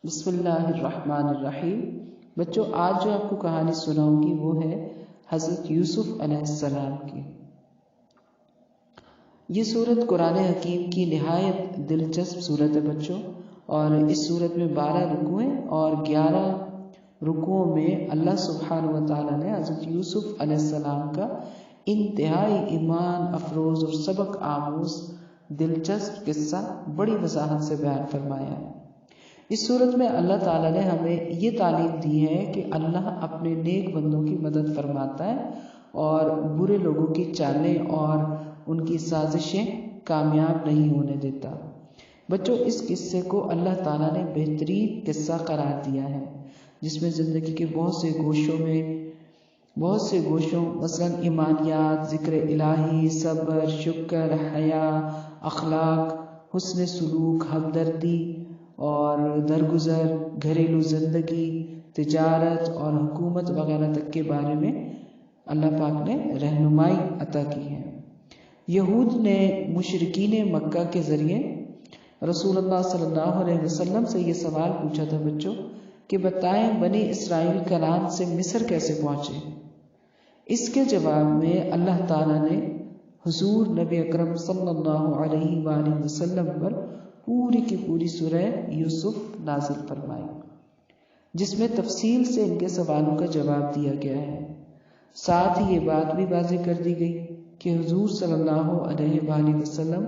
بسم اللہ الرحمن الرحیم۔ بچوں، آج جو آپ کو کہانی سناؤں گی وہ ہے حضرت یوسف علیہ السلام کی۔ یہ سورت قرآن حکیم کی نہایت دلچسپ سورت ہے بچوں، اور اس سورت میں 12 رکوع ہیں اور 11 رکوعوں میں اللہ سبحانہ و تعالیٰ نے حضرت یوسف علیہ السلام کا انتہائی ایمان افروز اور سبق آموز دلچسپ قصہ بڑی وضاحت سے بیان فرمایا ہے۔ اس صورت میں اللہ تعالیٰ نے ہمیں یہ تعلیم دی ہے کہ اللہ اپنے نیک بندوں کی مدد فرماتا ہے اور برے لوگوں کی چالیں اور ان کی سازشیں کامیاب نہیں ہونے دیتا۔ بچوں، اس قصے کو اللہ تعالیٰ نے بہترین قصہ قرار دیا ہے جس میں زندگی کے بہت سے گوشوں مثلاً ایمانیات، ذکر الہی، صبر، شکر، حیا، اخلاق، حسن سلوک، ہمدردی اور درگزر، گھریلو زندگی، تجارت اور حکومت وغیرہ تک کے بارے میں اللہ پاک نے رہنمائی عطا کی ہے۔ یہود نے مشرکین مکہ کے ذریعے رسول اللہ صلی اللہ علیہ وسلم سے یہ سوال پوچھا تھا بچوں کہ بتائیں بنی اسرائیل کنعان سے مصر کیسے پہنچے۔ اس کے جواب میں اللہ تعالیٰ نے حضور نبی اکرم صلی اللہ علیہ وآلہ وسلم پر پوری کی پوری سورہ یوسف نازل فرمائی، جس میں تفصیل سے ان کے سوالوں کا جواب دیا گیا ہے۔ ساتھ ہی یہ بات بھی واضح کر دی گئی کہ حضور صلی اللہ علیہ وآلہ وسلم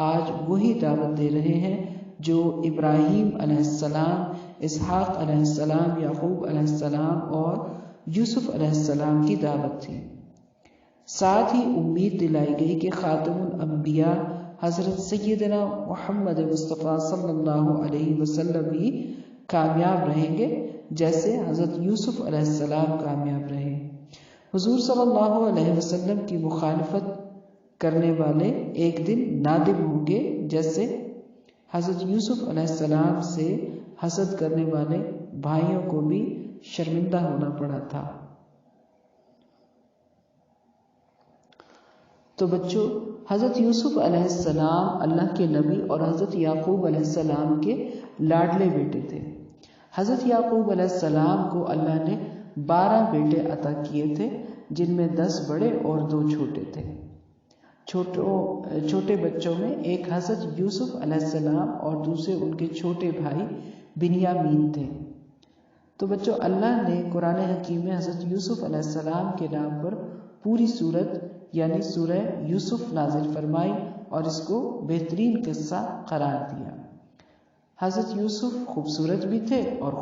آج وہی دعوت دے رہے ہیں جو ابراہیم علیہ السلام، اسحاق علیہ السلام، یعقوب علیہ السلام اور یوسف علیہ السلام کی دعوت تھی۔ ساتھ ہی امید دلائی گئی کہ خاتم الانبیاء حضرت سیدنا محمد مصطفیٰ صلی اللہ علیہ وسلم بھی کامیاب رہیں گے جیسے حضرت یوسف علیہ السلام کامیاب رہے۔ حضور صلی اللہ علیہ وسلم کی مخالفت کرنے والے ایک دن نادم ہوں گے جیسے حضرت یوسف علیہ السلام سے حسد کرنے والے بھائیوں کو بھی شرمندہ ہونا پڑا تھا۔ تو بچوں، حضرت یوسف علیہ السلام اللہ کے نبی اور حضرت یعقوب علیہ السلام کے لاڈلے بیٹے تھے۔ حضرت یعقوب علیہ السلام کو اللہ نے 12 بیٹے عطا کیے تھے، جن میں 10 بڑے اور 2 چھوٹے تھے۔ چھوٹے بچوں میں ایک حضرت یوسف علیہ السلام اور دوسرے ان کے چھوٹے بھائی بنیامین تھے۔ تو بچوں، اللہ نے قرآن حکیم میں حضرت یوسف علیہ السلام کے نام پر پوری سورت یعنی سورہ یوسف نازل فرمائی اور اس کو بہترین قصہ قرار دیا۔ حضرت یوسف خوبصورت بھی تھے اور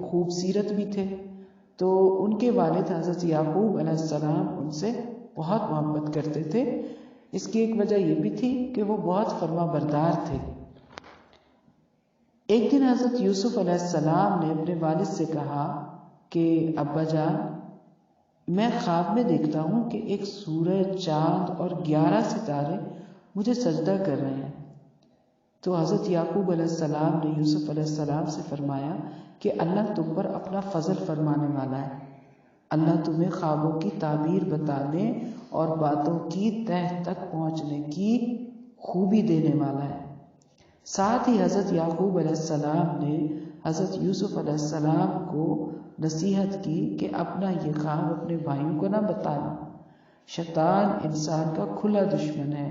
خوبصیرت بھی تھے، تو ان کے والد حضرت یعقوب علیہ السلام ان سے بہت محبت کرتے تھے۔ اس کی ایک وجہ یہ بھی تھی کہ وہ بہت فرما بردار تھے۔ ایک دن حضرت یوسف علیہ السلام نے اپنے والد سے کہا کہ ابا جان، میں خواب میں دیکھتا ہوں کہ ایک سورج، چاند اور 11 ستارے مجھے سجدہ کر رہے ہیں۔ تو حضرت یعقوب علیہ السلام نے یوسف علیہ السلام سے فرمایا کہ اللہ تم پر اپنا فضل فرمانے والا ہے، اللہ تمہیں خوابوں کی تعبیر بتانے اور باتوں کی تہ تک پہنچنے کی خوبی دینے والا ہے۔ ساتھ ہی حضرت یعقوب علیہ السلام نے حضرت یوسف علیہ السلام کو نصیحت کی کہ اپنا یہ خواب اپنے بھائیوں کو نہ بتانا، شیطان انسان کا کھلا دشمن ہے،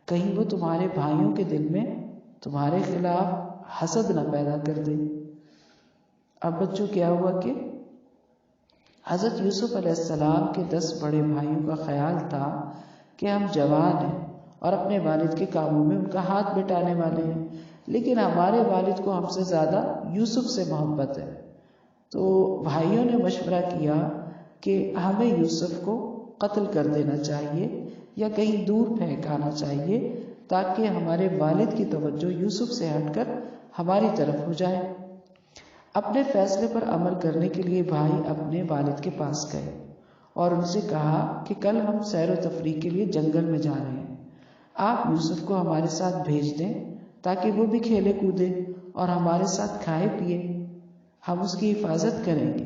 کہیں وہ تمہارے بھائیوں کے دل میں تمہارے خلاف حسد نہ پیدا کر دے۔ اب بچوں کیا ہوا کہ حضرت یوسف علیہ السلام کے 10 بڑے بھائیوں کا خیال تھا کہ ہم جوان ہیں اور اپنے والد کے کاموں میں ان کا ہاتھ بٹانے والے ہیں، لیکن ہمارے والد کو ہم سے زیادہ یوسف سے محبت ہے۔ تو بھائیوں نے مشورہ کیا کہ ہمیں یوسف کو قتل کر دینا چاہیے یا کہیں دور پھینکانا چاہیے تاکہ ہمارے والد کی توجہ یوسف سے ہٹ کر ہماری طرف ہو جائے۔ اپنے فیصلے پر عمل کرنے کے لیے بھائی اپنے والد کے پاس گئے اور ان سے کہا کہ کل ہم سیر و تفریح کے لیے جنگل میں جا رہے ہیں، آپ یوسف کو ہمارے ساتھ بھیج دیں تاکہ وہ بھی کھیلے کودے اور ہمارے ساتھ کھائے پیے، ہم اس کی حفاظت کریں گے۔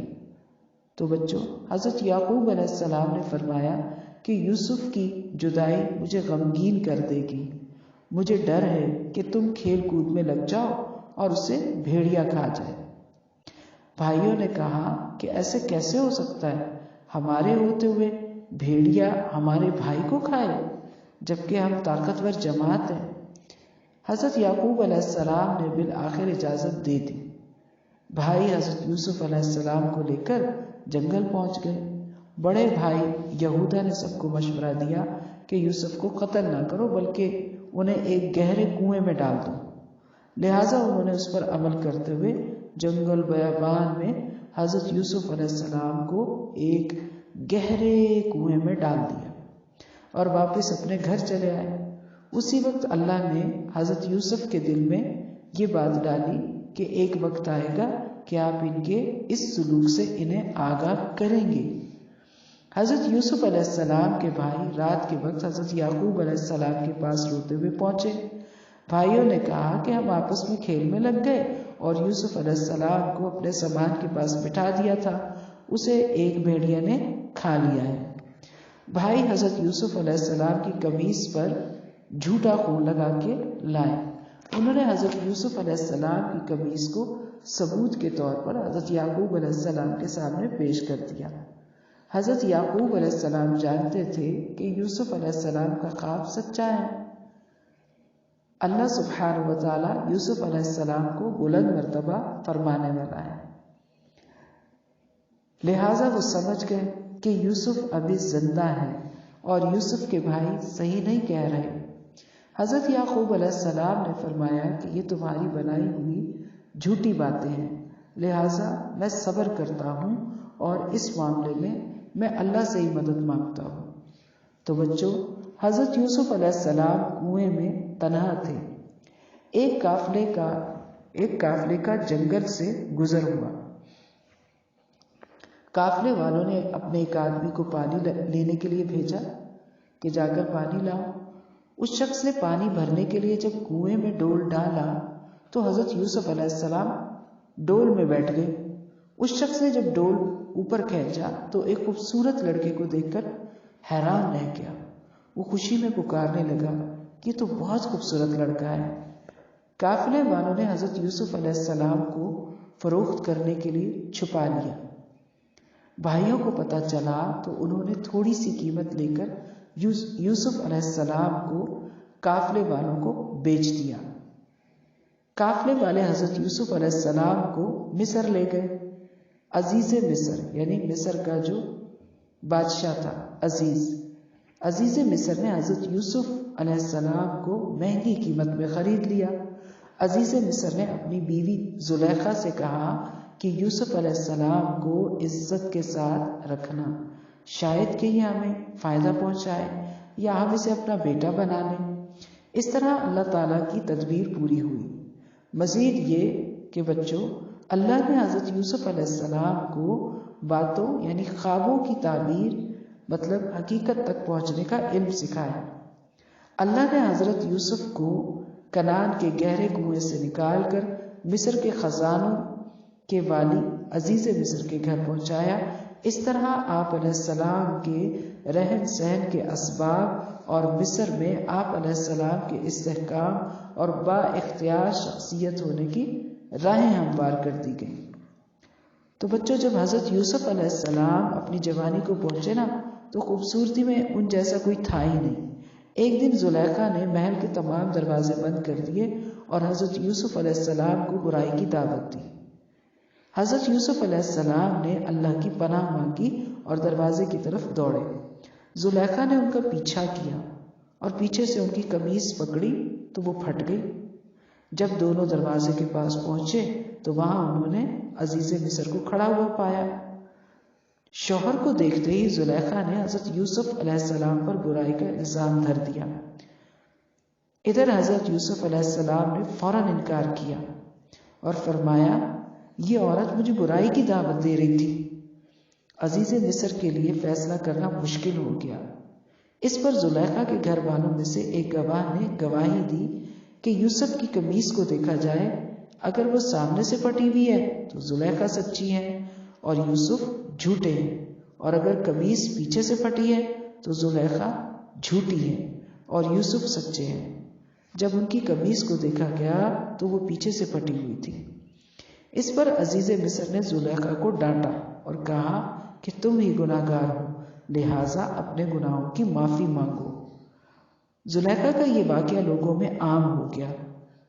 تو بچوں، حضرت یعقوب علیہ السلام نے فرمایا کہ یوسف کی جدائی مجھے غمگین کر دے گی، مجھے ڈر ہے کہ تم کھیل کود میں لگ جاؤ اور اسے بھیڑیا کھا جائے۔ بھائیوں نے کہا کہ ایسے کیسے ہو سکتا ہے، ہمارے ہوتے ہوئے بھیڑیا ہمارے بھائی کو کھائے، جبکہ ہم طاقتور جماعت ہیں۔ حضرت یعقوب علیہ السلام نے بالآخر اجازت دے دی۔ بھائی حضرت یوسف علیہ السلام کو لے کر جنگل پہنچ گئے۔ بڑے بھائی یہودا نے سب کو مشورہ دیا کہ یوسف کو قتل نہ کرو بلکہ انہیں ایک گہرے کنویں میں ڈال دو۔ لہٰذا انہوں نے اس پر عمل کرتے ہوئے جنگل بیابان میں حضرت یوسف علیہ السلام کو ایک گہرے کنویں میں ڈال دیا اور واپس اپنے گھر چلے آئے۔ اسی وقت اللہ نے حضرت یوسف کے دل میں یہ بات ڈالی کہ ایک وقت آئے گا کہ آپ ان کے اس سلوک سے انہیں آگاہ کریں گے۔ حضرت یوسف علیہ السلام کے بھائی رات کے وقت حضرت یعقوب علیہ السلام کے پاس روتے ہوئے پہنچے۔ بھائیوں نے کہا کہ ہم آپس میں کھیل میں لگ گئے اور یوسف علیہ السلام کو اپنے سامان کے پاس بٹھا دیا تھا، اسے ایک بھیڑیا نے کھا لیا ہے۔ بھائی حضرت یوسف علیہ السلام کی قمیص پر جھوٹا خون لگا کے لائے۔ انہوں نے حضرت یوسف علیہ السلام کی قمیص کو ثبوت کے طور پر حضرت یعقوب علیہ السلام کے سامنے پیش کر دیا۔ حضرت یعقوب علیہ السلام جانتے تھے کہ یوسف علیہ السلام کا خواب سچا ہے۔ اللہ سبحانہ و تعالیٰ یوسف علیہ السلام کو بلند مرتبہ فرمانے والا ہے، لہٰذا وہ سمجھ گئے کہ یوسف ابھی زندہ ہے اور یوسف کے بھائی صحیح نہیں کہہ رہے۔ حضرت یعقوب علیہ السلام نے فرمایا کہ یہ تمہاری بنائی ہوئی جھوٹی باتیں ہیں، لہٰذا میں صبر کرتا ہوں اور اس معاملے میں اللہ سے ہی مدد مانگتا ہوں۔ تو بچوں، حضرت یوسف علیہ السلام کنویں میں تنہا تھے۔ ایک قافلے کا جنگل سے گزر ہوا۔ قافلے والوں نے اپنے ایک آدمی کو پانی لینے کے لیے بھیجا کہ جا کر پانی لاؤ۔ اس شخص نے پانی بھرنے کے لیے جب کنویں میں ڈول ڈالا تو حضرت یوسف علیہ السلام ڈول میں بیٹھ گئے۔ اس شخص نے جب ڈول اوپر کھینچا تو ایک خوبصورت لڑکے کو دیکھ کر حیران رہ گیا۔ وہ خوشی میں پکارنے لگا کہ یہ تو بہت خوبصورت لڑکا ہے۔ قافلے والوں نے حضرت یوسف علیہ السلام کو فروخت کرنے کے لیے چھپا لیا۔ بھائیوں کو پتہ چلا تو انہوں نے تھوڑی سی قیمت لے کر یوسف علیہ السلام کو قافلے والوں کو بیچ دیا۔ قافلے والے حضرت یوسف علیہ السلام کو مصر لے گئے۔ عزیز مصر یعنی مصر کا جو بادشاہ تھا، عزیز مصر نے حضرت یوسف علیہ السلام کو مہنگی قیمت میں خرید لیا۔ عزیز مصر نے اپنی بیوی زلیخا سے کہا کہ یوسف علیہ السلام کو عزت کے ساتھ رکھنا، شاید کہ یہ ہمیں فائدہ پہنچائے یا ہم اسے اپنا بیٹا بنا لیں۔ اس طرح اللہ تعالیٰ کی تدبیر پوری ہوئی۔ مزید یہ کہ بچوں، اللہ نے حضرت یوسف علیہ السلام کو باتوں یعنی خوابوں کی تعبیر مطلب حقیقت تک پہنچنے کا علم سکھایا۔ اللہ نے حضرت یوسف کو کنعان کے گہرے کنویں سے نکال کر مصر کے خزانوں کے والی عزیز مصر کے گھر پہنچایا۔ اس طرح آپ علیہ السلام کے رہن سہن کے اسباب اور مصر میں آپ علیہ السلام کے استحکام اور با اختیار شخصیت ہونے کی راہیں ہموار کر دی گئیں۔ تو بچوں، جب حضرت یوسف علیہ السلام اپنی جوانی کو پہنچے نا تو خوبصورتی میں ان جیسا کوئی تھا ہی نہیں۔ ایک دن زلیخا نے محل کے تمام دروازے بند کر دیے اور حضرت یوسف علیہ السلام کو برائی کی دعوت دی۔ حضرت یوسف علیہ السلام نے اللہ کی پناہ مانگی اور دروازے کی طرف دوڑے۔ زلیخا نے ان کا پیچھا کیا اور پیچھے سے ان کی قمیص پکڑی تو وہ پھٹ گئی۔ جب دونوں دروازے کے پاس پہنچے تو وہاں انہوں نے عزیز مصر کو کھڑا ہوا پایا۔ شوہر کو دیکھتے ہی زلیخا نے حضرت یوسف علیہ السلام پر برائی کا الزام دھر دیا۔ ادھر حضرت یوسف علیہ السلام نے فوراً انکار کیا اور فرمایا، یہ عورت مجھے برائی کی دعوت دے رہی تھی۔ عزیز مصر کے لیے فیصلہ کرنا مشکل ہو گیا۔ اس پر زلیخا کے گھر والوں میں سے ایک گواہ نے گواہی دی کہ یوسف کی قمیص کو دیکھا جائے، اگر وہ سامنے سے پھٹی ہوئی ہے تو زلیخا سچی ہے اور یوسف جھوٹے ہیں، اور اگر قمیص پیچھے سے پھٹی ہے تو زلیخا جھوٹی ہے اور یوسف سچے ہیں۔ جب ان کی قمیص کو دیکھا گیا تو وہ پیچھے سے پھٹی ہوئی تھی۔ اس پر عزیز مصر نے زلیخا کو ڈانٹا اور کہا کہ تم ہی گناہ گار ہو، لہٰذا اپنے گناہوں کی معافی مانگو۔ زلیخا کا یہ واقعہ لوگوں میں عام ہو گیا۔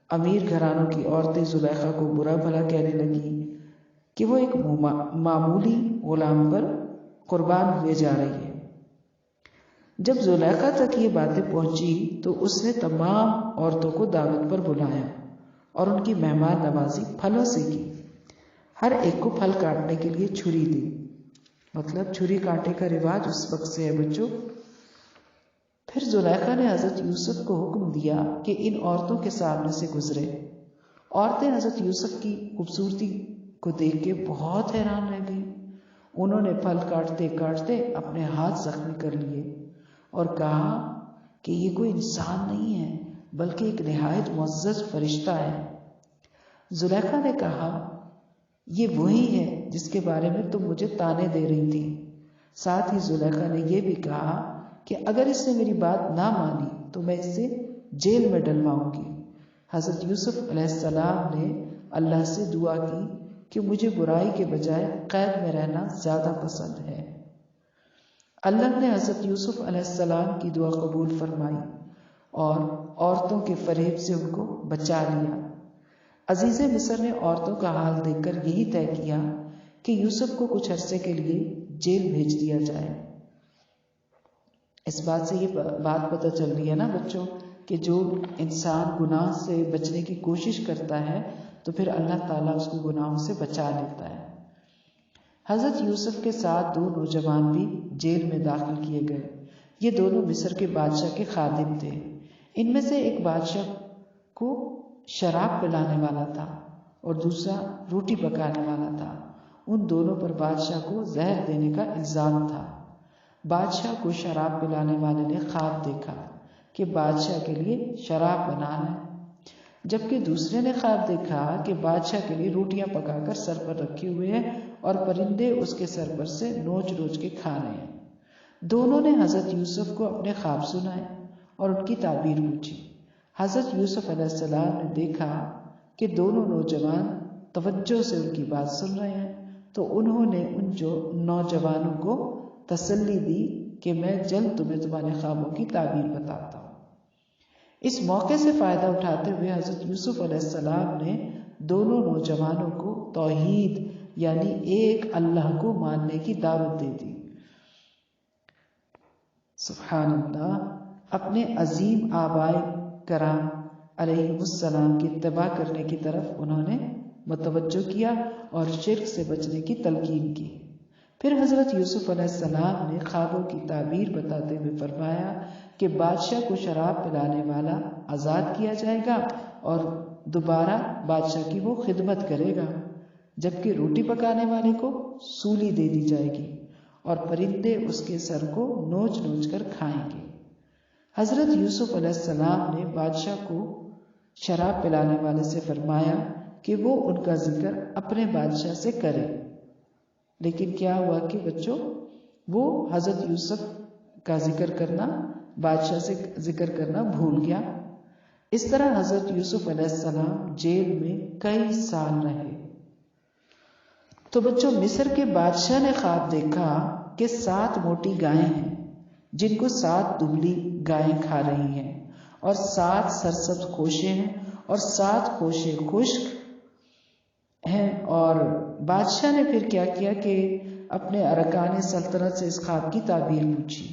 امیر گھرانوں کی عورتیں زلیخا کو برا بھلا کہنے لگی کہ وہ ایک معمولی غلام پر قربان ہوئے جا رہی ہے۔ جب زلیخا تک یہ باتیں پہنچی تو اس نے تمام عورتوں کو دعوت پر بلایا اور ان کی مہمان نوازی پھلوں سے کی۔ ہر ایک کو پھل کاٹنے کے لیے چھری دی، مطلب چھری کانٹے کا رواج اس وقت سے ہے بچوں۔ پھر زلیخا نے حضرت یوسف کو حکم دیا کہ ان عورتوں کے سامنے سے گزرے۔ عورتیں حضرت یوسف کی خوبصورتی کو دیکھ کے بہت حیران رہ گئیں۔ انہوں نے پھل کاٹتے کاٹتے اپنے ہاتھ زخمی کر لیے اور کہا کہ یہ کوئی انسان نہیں ہے بلکہ ایک نہایت معزز فرشتہ ہے۔ زلیخا نے کہا یہ وہی ہے جس کے بارے میں تم مجھے طعنے دے رہی تھی۔ ساتھ ہی زلیخا نے یہ بھی کہا کہ اگر اس نے میری بات نہ مانی تو میں اسے جیل میں ڈلواؤں گی۔ حضرت یوسف علیہ السلام نے اللہ سے دعا کی کہ مجھے برائی کے بجائے قید میں رہنا زیادہ پسند ہے۔ اللہ نے حضرت یوسف علیہ السلام کی دعا قبول فرمائی اور عورتوں کے فریب سے ان کو بچا لیا۔ عزیز مصر نے عورتوں کا حال دیکھ کر یہی طے کیا کہ یوسف کو کچھ عرصے کے لیے جیل بھیج دیا جائے۔ اس بات سے یہ بات پتہ چل رہی ہے نا بچوں کہ جو انسان گناہ سے بچنے کی کوشش کرتا ہے تو پھر اللہ تعالیٰ اس کو گناہوں سے بچا لیتا ہے۔ حضرت یوسف کے ساتھ 2 نوجوان بھی جیل میں داخل کیے گئے۔ یہ دونوں مصر کے بادشاہ کے خادم تھے۔ ان میں سے ایک بادشاہ کو شراب پلانے والا تھا اور دوسرا روٹی پکانے والا تھا۔ ان دونوں پر بادشاہ کو زہر دینے کا الزام تھا۔ بادشاہ کو شراب پلانے والے نے خواب دیکھا کہ بادشاہ کے لیے شراب بنانا ہے، جبکہ دوسرے نے خواب دیکھا کہ بادشاہ کے لیے روٹیاں پکا کر سر پر رکھے ہوئے ہیں اور پرندے اس کے سر پر سے نوچ نوچ کے کھا رہے ہیں۔ دونوں نے حضرت یوسف کو اپنے خواب سنائے اور ان کی تعبیر پوچھی۔ حضرت یوسف علیہ السلام نے دیکھا کہ دونوں نوجوان توجہ سے ان کی بات سن رہے ہیں تو انہوں نے ان نوجوانوں کو تسلی دی کہ میں جلد تمہیں تمہارے خوابوں کی تعبیر بتاتا ہوں۔ اس موقع سے فائدہ اٹھاتے ہوئے حضرت یوسف علیہ السلام نے دونوں نوجوانوں کو توحید یعنی ایک اللہ کو ماننے کی دعوت دے دی۔ سبحان اللہ، اپنے عظیم آبائے کرام علیہ السلام کی اتباع کرنے کی طرف انہوں نے متوجہ کیا اور شرک سے بچنے کی تلقین کی۔ پھر حضرت یوسف علیہ السلام نے خوابوں کی تعبیر بتاتے ہوئے فرمایا کہ بادشاہ کو شراب پلانے والا آزاد کیا جائے گا اور دوبارہ بادشاہ کی وہ خدمت کرے گا، جبکہ روٹی پکانے والے کو سولی دے دی جائے گی اور پرندے اس کے سر کو نوچ نوچ کر کھائیں گے۔ حضرت یوسف علیہ السلام نے بادشاہ کو شراب پلانے والے سے فرمایا کہ وہ ان کا ذکر اپنے بادشاہ سے کرے، لیکن کیا ہوا کہ بچوں وہ حضرت یوسف کا ذکر کرنا، بادشاہ سے ذکر کرنا بھول گیا۔ اس طرح حضرت یوسف علیہ السلام جیل میں کئی سال رہے۔ تو بچوں مصر کے بادشاہ نے خواب دیکھا کہ 7 موٹی گائیں ہیں جن کو 7 دبلی گائیں کھا رہی ہیں، اور 7 سرسبز خوشے ہیں اور 7 خوشے خشک ہیں۔ اور بادشاہ نے پھر کیا کیا کہ اپنے ارکان سلطنت سے اس خواب کی تعبیر پوچھی۔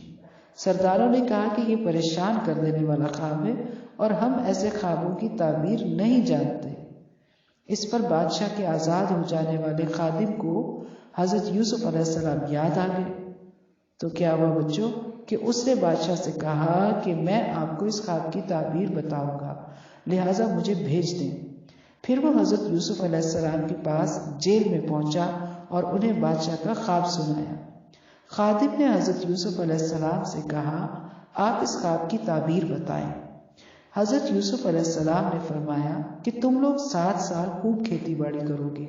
سرداروں نے کہا کہ یہ پریشان کر دینے والا خواب ہے اور ہم ایسے خوابوں کی تعبیر نہیں جانتے۔ اس پر بادشاہ کے آزاد ہو جانے والے خادم کو حضرت یوسف علیہ السلام یاد آ گئے۔ تو کیا ہوا بچوں کہ اس نے بادشاہ سے کہا کہ میں آپ کو اس خواب کی تعبیر بتاؤں گا، لہٰذا مجھے بھیج دیں۔ پھر وہ حضرت یوسف علیہ السلام کے پاس جیل میں پہنچا اور انہیں بادشاہ کا خواب سنایا۔ خادم نے حضرت یوسف علیہ السلام سے کہا آپ اس خواب کی تعبیر بتائیں۔ حضرت یوسف علیہ السلام نے فرمایا کہ تم لوگ 7 سال خوب کھیتی باڑی کرو گے،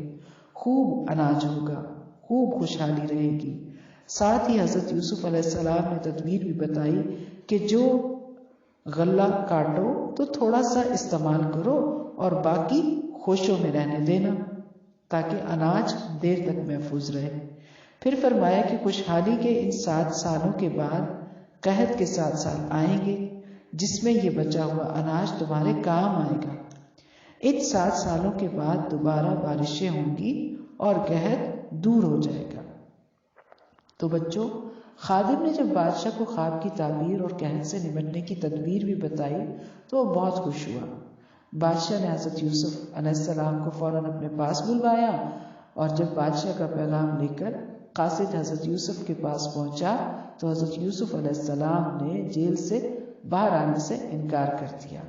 خوب اناج ہوگا، خوب خوشحالی رہے گی۔ ساتھ ہی حضرت یوسف علیہ السلام نے تدبیر بھی بتائی کہ جو غلہ کاٹو تو تھوڑا سا استعمال کرو اور باقی خوشوں میں رہنے دینا۔ تاکہ اناج دیر تک محفوظ رہے۔ پھر فرمایا کہ خوشحالی کے ان 7 سالوں کے بعد قحط کے 7 سال آئیں گے جس میں یہ بچا ہوا اناج تمہارے کام آئے گا۔ ان 7 سالوں کے بعد دوبارہ بارشیں ہوں گی اور قحط دور ہو جائے گا۔ تو بچوں، خادم نے جب بادشاہ کو خواب کی تعبیر اور قحط سے نمٹنے کی تدبیر بھی بتائی تو وہ بہت خوش ہوا۔ بادشاہ نے حضرت یوسف علیہ السلام کو فوراً اپنے پاس بلوایا، اور جب بادشاہ کا پیغام لے کر قاصد حضرت یوسف کے پاس پہنچا تو حضرت یوسف علیہ السلام نے جیل سے باہر آنے سے انکار کر دیا۔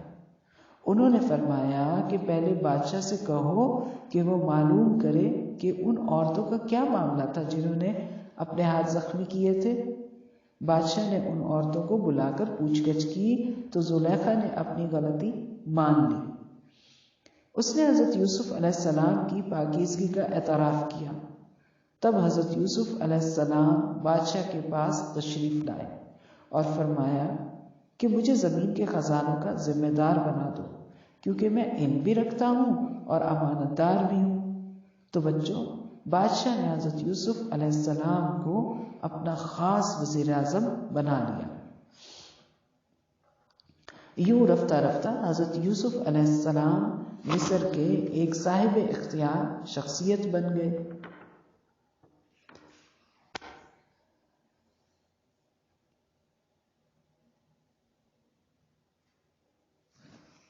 انہوں نے فرمایا کہ پہلے بادشاہ سے کہو کہ وہ معلوم کرے کہ ان عورتوں کا کیا معاملہ تھا جنہوں نے اپنے ہاتھ زخمی کیے تھے۔ بادشاہ نے ان عورتوں کو بلا کر پوچھ گچھ کی تو زلیخا نے اپنی غلطی مان لی۔ اس نے حضرت یوسف علیہ السلام کی پاکیزگی کا اعتراف کیا۔ تب حضرت یوسف علیہ السلام بادشاہ کے پاس تشریف لائے اور فرمایا کہ مجھے زمین کے خزانوں کا ذمہ دار بنا دو، کیونکہ میں علم بھی رکھتا ہوں اور امانت دار بھی ہوں۔ تو بچوں، بادشاہ نے حضرت یوسف علیہ السلام کو اپنا خاص وزیر اعظم بنا لیا۔ یوں رفتہ رفتہ حضرت یوسف علیہ السلام مصر کے ایک صاحب اختیار شخصیت بن گئے۔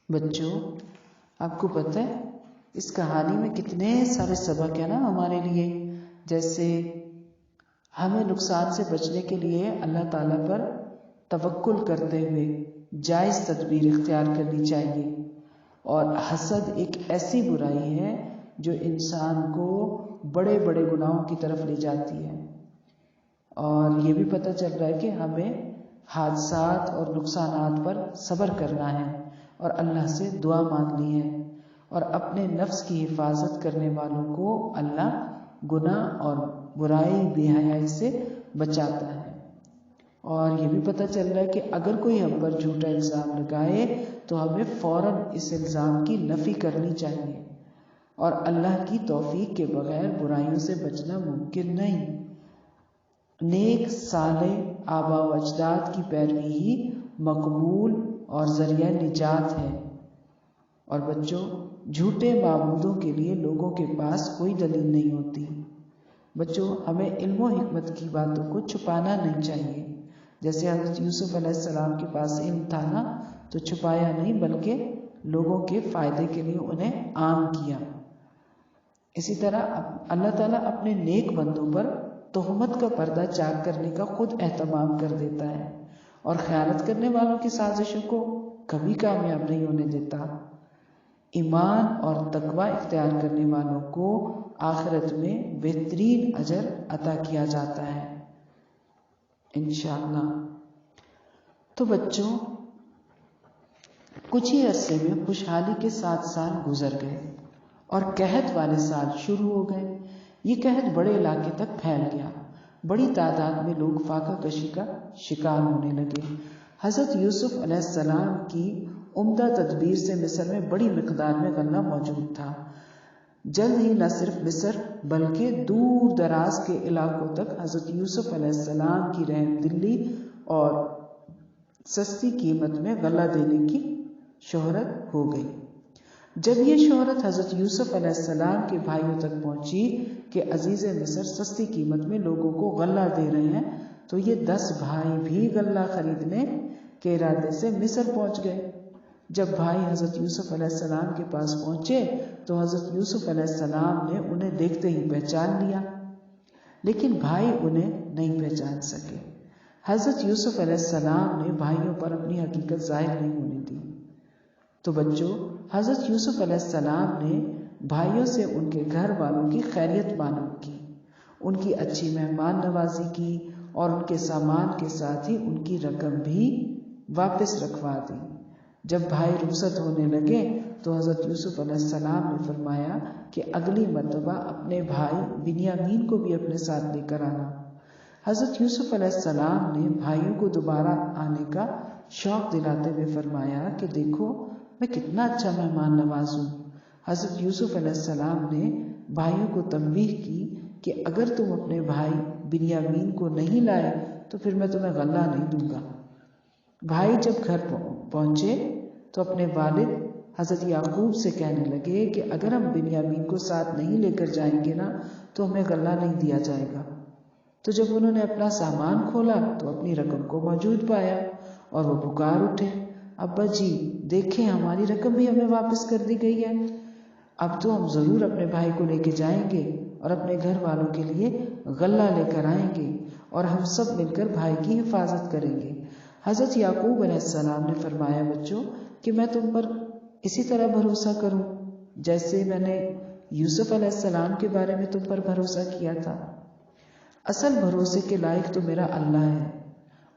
بچوں، آپ کو پتہ ہے اس کہانی میں کتنے سارے سبق ہیں نا ہمارے لیے۔ جیسے ہمیں نقصان سے بچنے کے لیے اللہ تعالیٰ پر توکل کرتے ہوئے جائز تدبیر اختیار کرنی چاہیے، اور حسد ایک ایسی برائی ہے جو انسان کو بڑے بڑے گناہوں کی طرف لے جاتی ہے۔ اور یہ بھی پتہ چل رہا ہے کہ ہمیں حادثات اور نقصانات پر صبر کرنا ہے اور اللہ سے دعا مانگنی ہے، اور اپنے نفس کی حفاظت کرنے والوں کو اللہ گناہ اور برائی بے حیائی سے بچاتا ہے۔ اور یہ بھی پتہ چل رہا ہے کہ اگر کوئی ہم پر جھوٹا الزام لگائے تو ہمیں فوراً اس الزام کی نفی کرنی چاہیے، اور اللہ کی توفیق کے بغیر برائیوں سے بچنا ممکن نہیں۔ نیک صالح آباء و اجداد کی پیروی ہی مقبول اور ذریعہ نجات ہے۔ اور بچوں، جھوٹے معبودوں کے لیے لوگوں کے پاس کوئی دلیل نہیں ہوتی۔ بچوں، ہمیں علم و حکمت کی باتوں کو چھپانا نہیں چاہیے۔ جیسے حضرت یوسف علیہ السلام کے پاس علم تھا نا، تو چھپایا نہیں بلکہ لوگوں کے فائدے کے لیے انہیں عام کیا۔ اسی طرح اللہ تعالیٰ اپنے نیک بندوں پر تہمت کا پردہ چاک کرنے کا خود اہتمام کر دیتا ہے، اور خیانت کرنے والوں کی سازشوں کو کبھی کامیاب نہیں ہونے دیتا۔ ایمان اور تقوی اختیار کرنے والوں کو آخرت میں بہترین اجر عطا کیا جاتا ہے انشاءاللہ۔ تو بچوں، کچھ ہی عرصے میں خوشحالی کے 7 سال گزر گئے اور قحط والے سال شروع ہو گئے۔ یہ قحط بڑے علاقے تک پھیل گیا، بڑی تعداد میں لوگ فاقہ کشی کا شکار ہونے لگے۔ حضرت یوسف علیہ السلام کی عمدہ تدبیر سے مصر میں بڑی مقدار میں غلہ موجود تھا۔ جلد ہی نہ صرف مصر بلکہ دور دراز کے علاقوں تک حضرت یوسف علیہ السلام کی رحم دلی اور سستی قیمت میں غلہ دینے کی شہرت ہو گئی۔ جب یہ شہرت حضرت یوسف علیہ السلام کے بھائیوں تک پہنچی کہ عزیز مصر سستی قیمت میں لوگوں کو غلہ دے رہے ہیں، تو یہ 10 بھائی بھی غلہ خریدنے کے ارادے سے مصر پہنچ گئے۔ جب بھائی حضرت یوسف علیہ السلام کے پاس پہنچے تو حضرت یوسف علیہ السلام نے انہیں دیکھتے ہی پہچان لیا، لیکن بھائی انہیں نہیں پہچان سکے۔ حضرت یوسف علیہ السلام نے بھائیوں پر اپنی حقیقت ظاہر نہیں ہونے دی۔ تو بچوں، حضرت یوسف علیہ السلام نے بھائیوں سے ان کے گھر والوں کی خیریت معلوم کی، ان کی اچھی مہمان نوازی کی، اور ان کے سامان کے ساتھ ہی ان کی رقم بھی واپس رکھوا دی۔ جب بھائی رخصت ہونے لگے تو حضرت یوسف علیہ السلام نے فرمایا کہ اگلی مرتبہ اپنے بھائی بنیامین کو بھی اپنے ساتھ لے کر آنا۔ حضرت یوسف علیہ السلام نے بھائیوں کو دوبارہ آنے کا شوق دلاتے ہوئے فرمایا کہ دیکھو میں کتنا اچھا مہمان نواز ہوں۔ حضرت یوسف علیہ السلام نے بھائیوں کو تنبیہ کی کہ اگر تم اپنے بھائی بنیامین کو نہیں لائے تو پھر میں تمہیں غلہ نہیں دوں گا۔ بھائی جب گھر پہنچے تو اپنے والد حضرت یعقوب سے کہنے لگے کہ اگر ہم بنیامین کو ساتھ نہیں لے کر جائیں گے نا تو ہمیں غلہ نہیں دیا جائے گا۔ تو جب انہوں نے اپنا سامان کھولا تو اپنی رقم کو موجود پایا اور وہ پکار اٹھے، ابا جی دیکھیں ہماری رقم بھی ہمیں واپس کر دی گئی ہے، اب تو ہم ضرور اپنے بھائی کو لے کے جائیں گے اور اپنے گھر والوں کے لیے غلہ لے کر آئیں گے اور ہم سب مل کر بھائی کی حفاظت کریں گے۔ حضرت یعقوب علیہ السلام نے فرمایا، بچوں کہ میں تم پر اسی طرح بھروسہ کروں جیسے میں نے یوسف علیہ السلام کے بارے میں تم پر بھروسہ کیا تھا۔ اصل بھروسے کے لائق تو میرا اللہ ہے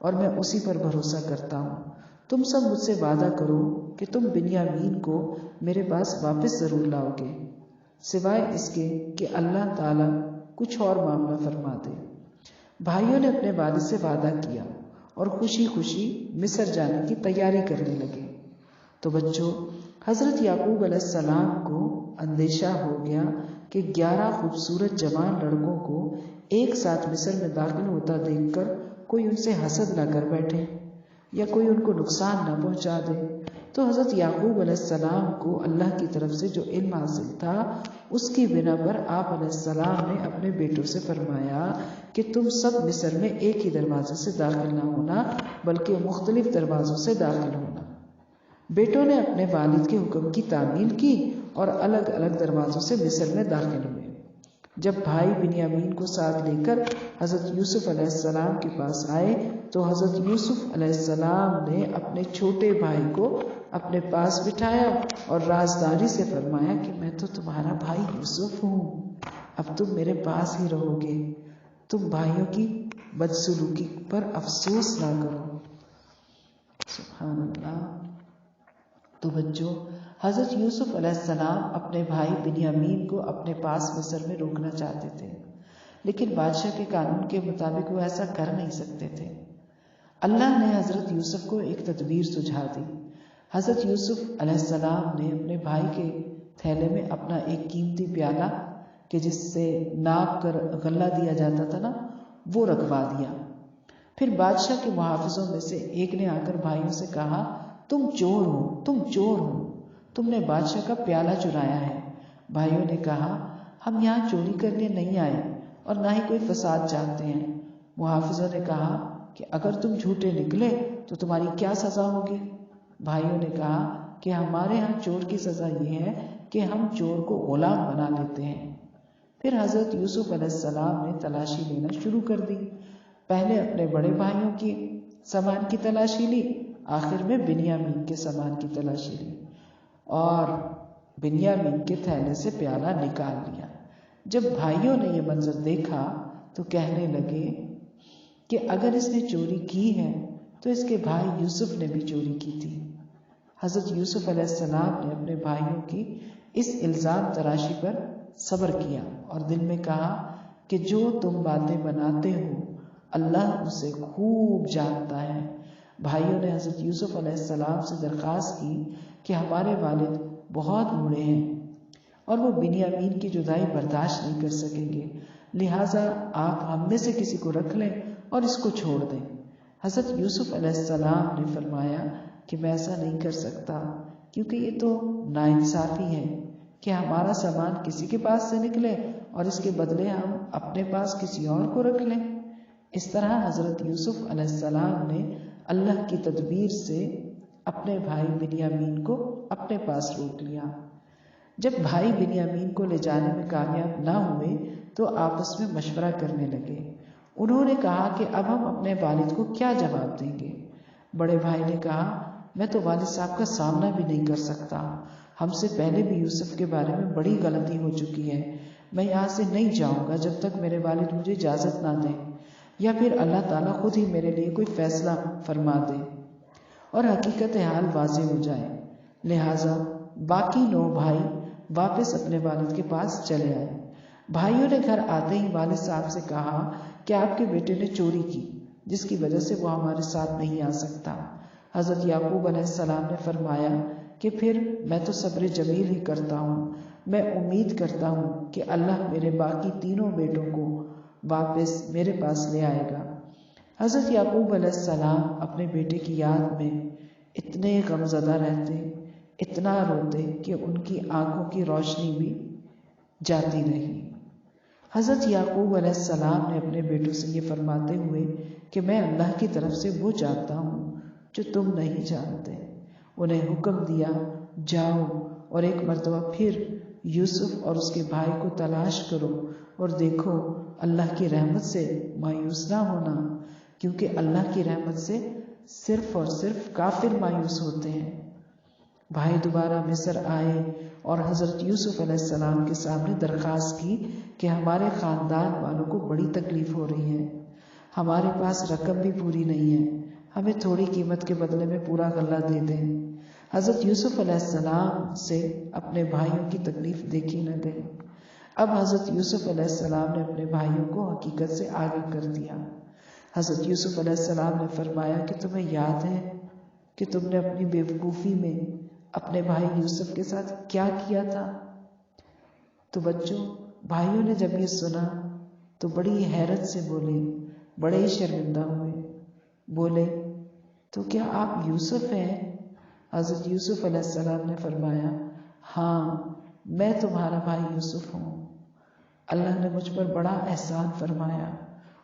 اور میں اسی پر بھروسہ کرتا ہوں۔ تم سب مجھ سے وعدہ کرو کہ تم بنیامین کو میرے پاس واپس ضرور لاؤ گے، سوائے اس کے کہ اللہ تعالیٰ کچھ اور معاملہ فرما دے۔ بھائیوں نے اپنے والد سے وعدہ کیا اور خوشی خوشی مصر جانے کی تیاری کرنے لگے۔ تو بچوں، حضرت یعقوب علیہ السلام کو اندیشہ ہو گیا کہ 11 خوبصورت جوان لڑکوں کو ایک ساتھ مصر میں داخل ہوتا دیکھ کر کوئی ان سے حسد نہ کر بیٹھے یا کوئی ان کو نقصان نہ پہنچا دے۔ تو حضرت یعقوب علیہ السلام کو اللہ کی طرف سے جو علم حاصل تھا اس کی بنا پر آپ علیہ السلام نے اپنے بیٹوں سے فرمایا کہ تم سب مصر میں ایک ہی دروازے سے داخل نہ ہونا بلکہ مختلف دروازوں سے داخل ہونا۔ بیٹوں نے اپنے والد کے حکم کی تعمیل کی اور الگ الگ دروازوں سے مصر میں داخل ہوئے۔ جب بھائی بنیامین کو ساتھ لے کر حضرت یوسف علیہ السلام کے پاس آئے تو حضرت یوسف علیہ السلام نے اپنے چھوٹے بھائی کو اپنے پاس بٹھایا اور رازداری سے فرمایا کہ میں تو تمہارا بھائی یوسف ہوں، اب تم میرے پاس ہی رہو گے، تم بھائیوں کی بدسلوکی پر افسوس نہ کرو۔ سبحان اللہ۔ تو بچوں، حضرت یوسف علیہ السلام اپنے بھائی بنیامین کو اپنے پاس مصر میں روکنا چاہتے تھے، لیکن بادشاہ کے قانون کے مطابق وہ ایسا کر نہیں سکتے تھے۔ اللہ نے حضرت یوسف کو ایک تدبیر سجھا دی۔ حضرت یوسف علیہ السلام نے اپنے بھائی کے تھیلے میں اپنا ایک قیمتی پیالہ کہ جس سے ناپ کر غلہ دیا جاتا تھا نا، وہ رکھوا دیا۔ پھر بادشاہ کے محافظوں میں سے ایک نے آ کر بھائیوں سے کہا، تم چور ہو، تم چور ہو، تم نے بادشاہ کا پیالہ چرایا ہے۔ بھائیوں نے کہا، ہم یہاں چوری کرنے نہیں آئے اور نہ ہی کوئی فساد چاہتے ہیں۔ محافظوں نے کہا کہ اگر تم جھوٹے نکلے تو تمہاری کیا سزا ہوگی؟ بھائیوں نے کہا کہ ہمارے ہاں چور کی سزا یہ ہے کہ ہم چور کو غلام بنا لیتے ہیں۔ پھر حضرت یوسف علیہ السلام نے تلاشی لینا شروع کر دی۔ پہلے اپنے بڑے بھائیوں کی سامان کی تلاشی لی، آخر میں بنیامین کے سامان کی تلاشی لی اور بنیامین کے تھیلے سے پیالہ نکال لیا۔ جب بھائیوں نے یہ منظر دیکھا تو کہنے لگے کہ اگر اس نے چوری کی ہے تو اس کے بھائی یوسف نے بھی چوری کی تھی۔ حضرت یوسف علیہ السلام نے اپنے بھائیوں کی اس الزام تراشی پر صبر کیا اور دل میں کہا کہ جو تم باتیں بناتے ہو اللہ اسے خوب جانتا ہے۔ بھائیوں نے حضرت یوسف علیہ السلام سے درخواست کی کہ ہمارے والد بہت بوڑھے ہیں اور وہ بنیامین کی جدائی برداشت نہیں کر سکیں گے، لہٰذا آپ ہم میں سے کسی کو رکھ لیں اور اس کو چھوڑ دیں۔ حضرت یوسف علیہ السلام نے فرمایا کہ میں ایسا نہیں کر سکتا، کیونکہ یہ تو ناانصافی ہے کہ ہمارا سامان کسی کے پاس سے نکلے اور اس کے بدلے ہم اپنے پاس کسی اور کو رکھ لیں۔ اس طرح حضرت یوسف علیہ السلام نے اللہ کی تدبیر سے اپنے بھائی بنیامین کو اپنے پاس روک لیا۔ جب بھائی بنیامین کو لے جانے میں کامیاب نہ ہوئے تو آپس میں مشورہ کرنے لگے۔ انہوں نے کہا کہ اب ہم اپنے والد کو کیا جواب دیں گے؟ بڑے بھائی نے کہا، میں تو والد صاحب کا سامنا بھی نہیں کر سکتا، ہم سے پہلے بھی یوسف کے بارے میں بڑی غلطی ہو چکی ہے، میں یہاں سے نہیں جاؤں گا جب تک میرے والد مجھے اجازت نہ دیں یا پھر اللہ تعالیٰ خود ہی میرے لیے کوئی فیصلہ فرما دے اور حقیقت حال واضح ہو جائے۔ لہٰذا باقی 9 بھائی واپس اپنے والد کے پاس چلے آئے۔ بھائیوں نے گھر آتے ہی والد صاحب سے کہا کہ آپ کے بیٹے نے چوری کی جس کی وجہ سے وہ ہمارے ساتھ نہیں آ سکتا۔ حضرت یعقوب علیہ السلام نے فرمایا کہ پھر میں تو صبر جمیل ہی کرتا ہوں، میں امید کرتا ہوں کہ اللہ میرے باقی تینوں بیٹوں کو واپس میرے پاس لے آئے گا۔ حضرت یعقوب علیہ السلام اپنے بیٹے کی یاد میں اتنے غمزدہ رہتے، اتنا روتے کہ ان کی آنکھوں کی روشنی بھی جاتی رہی۔ حضرت یعقوب علیہ السلام نے اپنے بیٹوں سے یہ فرماتے ہوئے کہ میں اللہ کی طرف سے وہ جانتا ہوں جو تم نہیں جانتے، انہیں حکم دیا جاؤ اور ایک مرتبہ پھر یوسف اور اس کے بھائی کو تلاش کرو اور دیکھو اللہ کی رحمت سے مایوس نہ ہونا، کیونکہ اللہ کی رحمت سے صرف اور صرف کافر مایوس ہوتے ہیں۔ بھائی دوبارہ مصر آئے اور حضرت یوسف علیہ السلام کے سامنے درخواست کی کہ ہمارے خاندان والوں کو بڑی تکلیف ہو رہی ہے، ہمارے پاس رقم بھی پوری نہیں ہے، ہمیں تھوڑی قیمت کے بدلے میں پورا غلہ دے دیں۔ حضرت یوسف علیہ السلام سے اپنے بھائیوں کی تکلیف دیکھی نہ گئی۔ اب حضرت یوسف علیہ السلام نے اپنے بھائیوں کو حقیقت سے آگاہ کر دیا۔ حضرت یوسف علیہ السلام نے فرمایا کہ تمہیں یاد ہے کہ تم نے اپنی بیوقوفی میں اپنے بھائی یوسف کے ساتھ کیا کیا تھا؟ تو بچوں، بھائیوں نے جب یہ سنا تو بڑی حیرت سے بولے، بڑے ہی شرمندہ ہوئے، بولے تو کیا آپ یوسف ہیں؟ حضرت یوسف علیہ السلام نے فرمایا ہاں، میں تمہارا بھائی یوسف ہوں، اللہ نے مجھ پر بڑا احسان فرمایا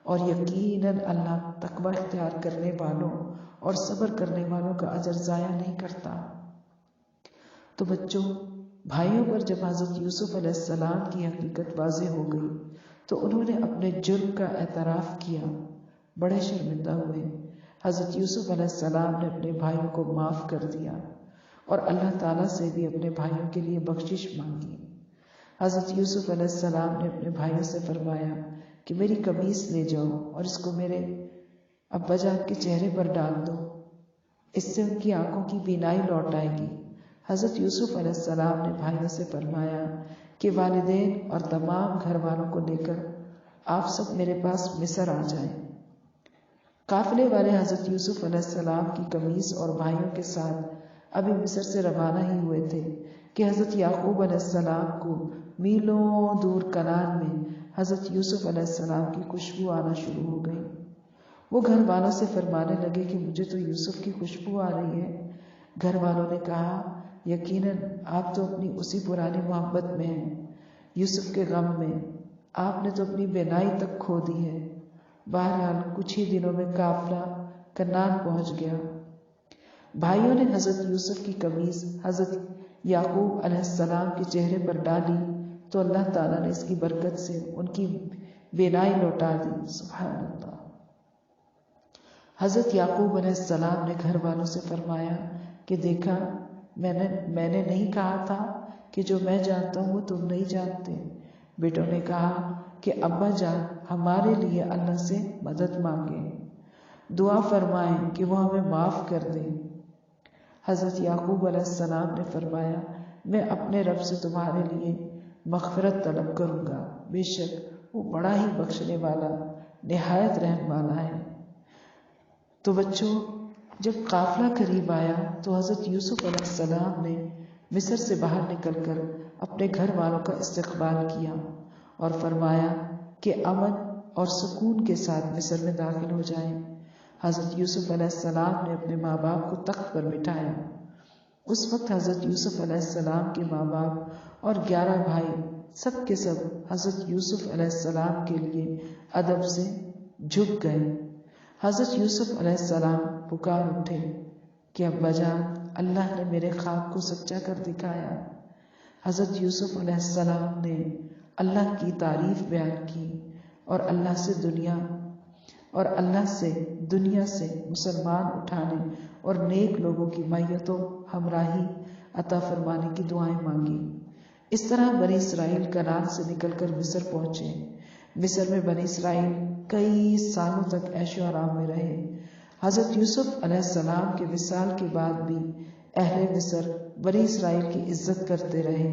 اور یقیناً اللہ تقوی اختیار کرنے والوں اور صبر کرنے والوں کا اجر ضائع نہیں کرتا۔ تو بچوں، بھائیوں پر جب حضرت یوسف علیہ السلام کی حقیقت واضح ہو گئی تو انہوں نے اپنے جرم کا اعتراف کیا، بڑے شرمندہ ہوئے۔ حضرت یوسف علیہ السلام نے اپنے بھائیوں کو معاف کر دیا اور اللہ تعالیٰ سے بھی اپنے بھائیوں کے لیے بخشش مانگی۔ حضرت یوسف علیہ السلام نے اپنے بھائیوں سے فرمایا کہ میری قمیص لے جاؤ اور اس کو میرے ابا جان کے چہرے پر ڈال دو، اس سے ان کی آنکھوں کی بینائی لوٹ آئے گی۔ حضرت یوسف علیہ السلام نے بھائیوں سے فرمایا کہ والدین اور تمام گھر والوں کو لے کر آپ سب میرے پاس مصر آ جائیں۔ قافلے والے حضرت یوسف علیہ السلام کی قمیص اور بھائیوں کے ساتھ ابھی مصر سے روانہ ہی ہوئے تھے کہ حضرت یعقوب علیہ السلام کو میلوں دور کنعان میں حضرت یوسف علیہ السلام کی خوشبو آنا شروع ہو گئی۔ وہ گھر والوں سے فرمانے لگے کہ مجھے تو یوسف کی خوشبو آ رہی ہے۔ گھر والوں نے کہا یقیناً آپ تو اپنی اسی پرانی محبت میں ہیں، یوسف کے غم میں آپ نے تو اپنی بینائی تک کھو دی ہے۔ بہرحال کچھ ہی دنوں میں قافلہ کنعان پہنچ گیا۔ بھائیوں نے حضرت یوسف کی قمیص حضرت یعقوب علیہ السلام کے چہرے پر ڈالی تو اللہ تعالیٰ نے اس کی برکت سے ان کی بینائی لوٹا دی۔ سبحان اللہ۔ حضرت یعقوب علیہ السلام نے گھر والوں سے فرمایا کہ دیکھا، میں نے نہیں کہا تھا کہ جو میں جانتا ہوں وہ تم نہیں جانتے۔ بیٹوں نے کہا کہ ابا جان ہمارے لیے اللہ سے مدد مانگیں، دعا فرمائیں کہ وہ ہمیں معاف کر دیں۔ حضرت یعقوب علیہ السلام نے فرمایا میں اپنے رب سے تمہارے لیے مغفرت طلب کروں گا، بے شک وہ بڑا ہی بخشنے والا نہایت رحم والا ہے۔ تو بچوں، جب قافلہ قریب آیا تو حضرت یوسف علیہ السلام نے مصر سے باہر نکل کر اپنے گھر والوں کا استقبال کیا اور فرمایا کہ امن اور سکون کے ساتھ مصر میں داخل ہو جائیں۔ حضرت یوسف علیہ السلام نے اپنے ماں باپ کو تخت پر بٹھایا۔ اس وقت حضرت یوسف علیہ السلام کے ماں باپ اور 11 بھائی سب کے سب حضرت یوسف علیہ السلام کے لیے ادب سے جھک گئے۔ حضرت یوسف علیہ السلام پکار اٹھے کہ ابا جان، اللہ نے میرے خواب کو سچا کر دکھایا۔ حضرت یوسف علیہ السلام نے اللہ کی تعریف بیان کی اور اللہ سے دنیا سے مسلمان اٹھانے اور نیک لوگوں کی معیت و ہمراہی عطا فرمانے کی دعائیں مانگی۔ اس طرح بنی اسرائیل کنعان سے نکل کر مصر پہنچے۔ مصر میں بنی اسرائیل کئی سالوں تک عیش و آرام میں رہے۔ حضرت یوسف علیہ السلام کے وصال کے بعد بھی اہل مصر بنی اسرائیل کی عزت کرتے رہے۔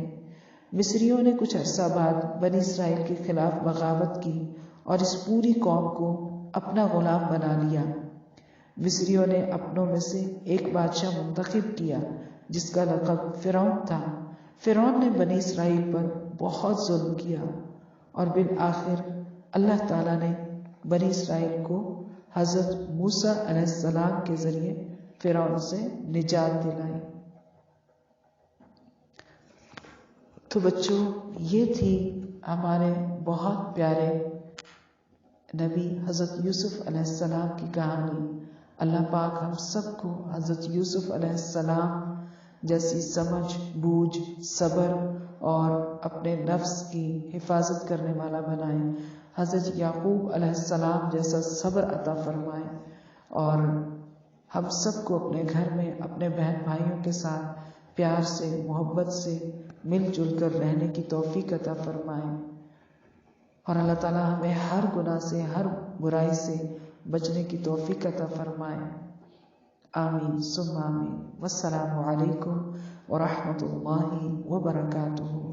مصریوں نے کچھ عرصہ بعد بنی اسرائیل کے خلاف بغاوت کی اور اس پوری قوم کو اپنا غلام بنا لیا۔ مصریوں نے اپنوں میں سے ایک بادشاہ منتخب کیا جس کا لقب فرعون تھا۔ فرعون نے بنی اسرائیل پر بہت ظلم کیا اور بالآخر اللہ تعالیٰ نے بنی اسرائیل کو حضرت موسیٰ علیہ السلام کے ذریعے فرعون سے نجات دلائی۔ تو بچوں، یہ تھی ہمارے بہت پیارے نبی حضرت یوسف علیہ السلام کی کہانی۔ اللہ پاک ہم سب کو حضرت یوسف علیہ السلام جیسی سمجھ، بوجھ، صبر اور اپنے نفس کی حفاظت کرنے والا بنائے، حضرت یعقوب علیہ السلام جیسا صبر عطا فرمائے، اور ہم سب کو اپنے گھر میں اپنے بہن بھائیوں کے ساتھ پیار سے، محبت سے مل جل کر رہنے کی توفیق عطا فرمائے، اور اللہ تعالیٰ ہمیں ہر گناہ سے، ہر برائی سے بچنے کی توفیق عطا فرمائے۔ آمین ثم آمین۔ والسلام علیکم ورحمۃ اللہ وبرکاتہ۔